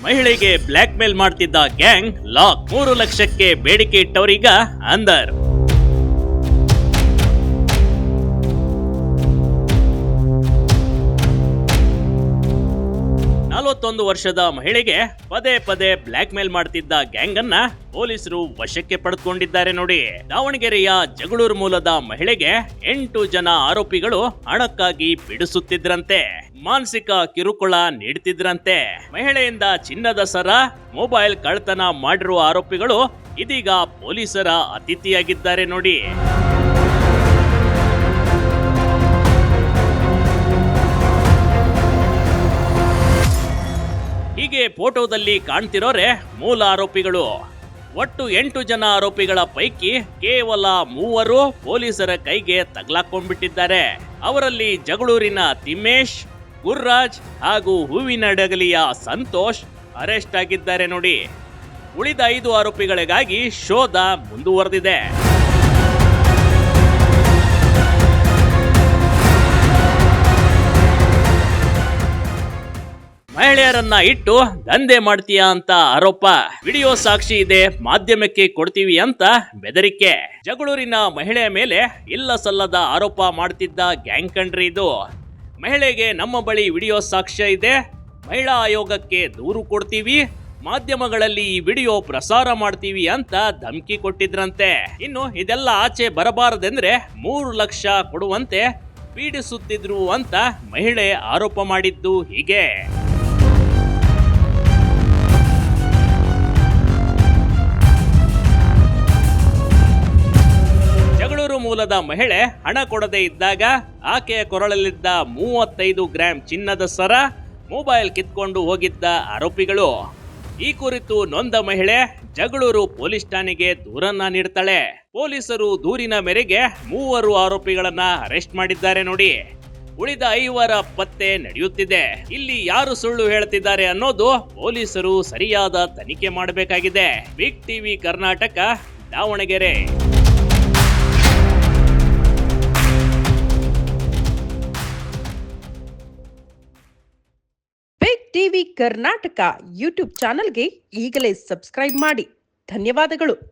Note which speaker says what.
Speaker 1: ಮಹಿಳೆಗೆ black mail ಮಾಡ್ತಿದ್ದ gang lock. 3 ಲಕ್ಷಕ್ಕೆ ಬೇಡಿಕೆ ಇಟ್ಟವರೀಗ ಅಂದರ್. ಒಂದು ವರ್ಷದ ಮಹಿಳೆಗೆ ಪದೇ ಪದೇ ಬ್ಲಾಕ್ ಮೇಲ್ ಮಾಡ್ತಿದ್ದ ಗ್ಯಾಂಗ್ ಅನ್ನ ಪೊಲೀಸರು ವಶಕ್ಕೆ ಪಡೆದುಕೊಂಡಿದ್ದಾರೆ ನೋಡಿ. ದಾವಣಗೆರೆಯ ಜಗಳೂರು ಮೂಲದ ಮಹಿಳೆಗೆ 8 ಜನ ಆರೋಪಿಗಳು ಹಣಕ್ಕಾಗಿ ಬಿಡಿಸುತ್ತಿದ್ರಂತೆ, ಮಾನಸಿಕ ಕಿರುಕುಳ ನೀಡುತ್ತಿದ್ರಂತೆ. ಮಹಿಳೆಯಿಂದ ಚಿನ್ನದ ಸರ, ಮೊಬೈಲ್ ಕಳ್ಳತನ ಮಾಡಿರುವ ಆರೋಪಿಗಳು ಇದೀಗ ಪೊಲೀಸರ ಅತಿಥಿಯಾಗಿದ್ದಾರೆ ನೋಡಿ. ಹೀಗೆ ಫೋಟೋದಲ್ಲಿ ಕಾಣ್ತಿರೋರೆ ಮೂಲ ಆರೋಪಿಗಳು. ಒಟ್ಟು 8 ಜನ ಆರೋಪಿಗಳ ಪೈಕಿ ಕೇವಲ 3 ಪೊಲೀಸರ ಕೈಗೆ ತಗಲಾಕೊಂಡ್ಬಿಟ್ಟಿದ್ದಾರೆ. ಅವರಲ್ಲಿ ಜಗಳೂರಿನ ತಿಮ್ಮೇಶ್, ಗುರ್ರಾಜ್ ಹಾಗೂ ಹೂವಿನಡಗಲಿಯ ಸಂತೋಷ್ ಅರೆಸ್ಟ್ ಆಗಿದ್ದಾರೆ ನೋಡಿ. ಉಳಿದ 5 ಆರೋಪಿಗಳಿಗಾಗಿ ಶೋಧ ಮುಂದುವರೆದಿದೆ. ಮಹಿಳೆಯರನ್ನ ಇಟ್ಟು ದಂಧೆ ಮಾಡ್ತೀಯಾ ಅಂತ ಆರೋಪ. ವಿಡಿಯೋ ಸಾಕ್ಷಿ ಇದೆ, ಮಾಧ್ಯಮಕ್ಕೆ ಕೊಡ್ತೀವಿ ಅಂತ ಬೆದರಿಕೆ. ಜಗಳೂರಿನ ಮಹಿಳೆಯ ಮೇಲೆ ಇಲ್ಲ ಸಲ್ಲದ ಆರೋಪ ಮಾಡ್ತಿದ್ದ ಗ್ಯಾಂಗ್ ಕಣ್ರಿ ಇದು. ಮಹಿಳೆಗೆ ನಮ್ಮ ಬಳಿ ವಿಡಿಯೋ ಸಾಕ್ಷ್ಯ ಇದೆ, ಮಹಿಳಾ ಆಯೋಗಕ್ಕೆ ದೂರು ಕೊಡ್ತೀವಿ, ಮಾಧ್ಯಮಗಳಲ್ಲಿ ಈ ವಿಡಿಯೋ ಪ್ರಸಾರ ಮಾಡ್ತೀವಿ ಅಂತ ಧಮಕಿ ಕೊಟ್ಟಿದ್ರಂತೆ. ಇನ್ನು ಇದೆಲ್ಲ ಆಚೆ ಬರಬಾರದೆಂದ್ರೆ 3 ಲಕ್ಷ ಕೊಡುವಂತೆ ಪೀಡಿಸುತ್ತಿದ್ರು ಅಂತ ಮಹಿಳೆ ಆರೋಪ ಮಾಡಿದ್ದು ಹೀಗೆ. ಮೂಲದ ಮಹಿಳೆ ಹಣ ಕೊಡದೇ ಇದ್ದಾಗ ಆಕೆಯ ಕೊರಳಲ್ಲಿದ್ದ 35 ಗ್ರಾಂ ಚಿನ್ನದ ಸರ, ಮೊಬೈಲ್ ಕಿತ್ಕೊಂಡು ಹೋಗಿದ್ದ ಆರೋಪಿಗಳು. ಈ ಕುರಿತು ನೊಂದ ಮಹಿಳೆ ಜಗಳೂರು ಪೊಲೀಸ್ ಠಾಣೆಗೆ ದೂರನ್ನ ನೀಡ್ತಾಳೆ. ಪೊಲೀಸರು ದೂರಿನ ಮೇರೆಗೆ 3 ಆರೋಪಿಗಳನ್ನ ಅರೆಸ್ಟ್ ಮಾಡಿದ್ದಾರೆ ನೋಡಿ. ಉಳಿದ 5 ಪತ್ತೆ ನಡೆಯುತ್ತಿದೆ. ಇಲ್ಲಿ ಯಾರು ಸುಳ್ಳು ಹೇಳ್ತಿದ್ದಾರೆ ಅನ್ನೋದು ಪೊಲೀಸರು ಸರಿಯಾದ ತನಿಖೆ ಮಾಡಬೇಕಾಗಿದೆ. Big TV Karnataka, Davanagere.
Speaker 2: TV Karnataka YouTube ಚಾನೆಲ್ಗೆ ಈಗಲೇ ಸಬ್ಸ್ಕ್ರೈಬ್ ಮಾಡಿ. ಧನ್ಯವಾದಗಳು.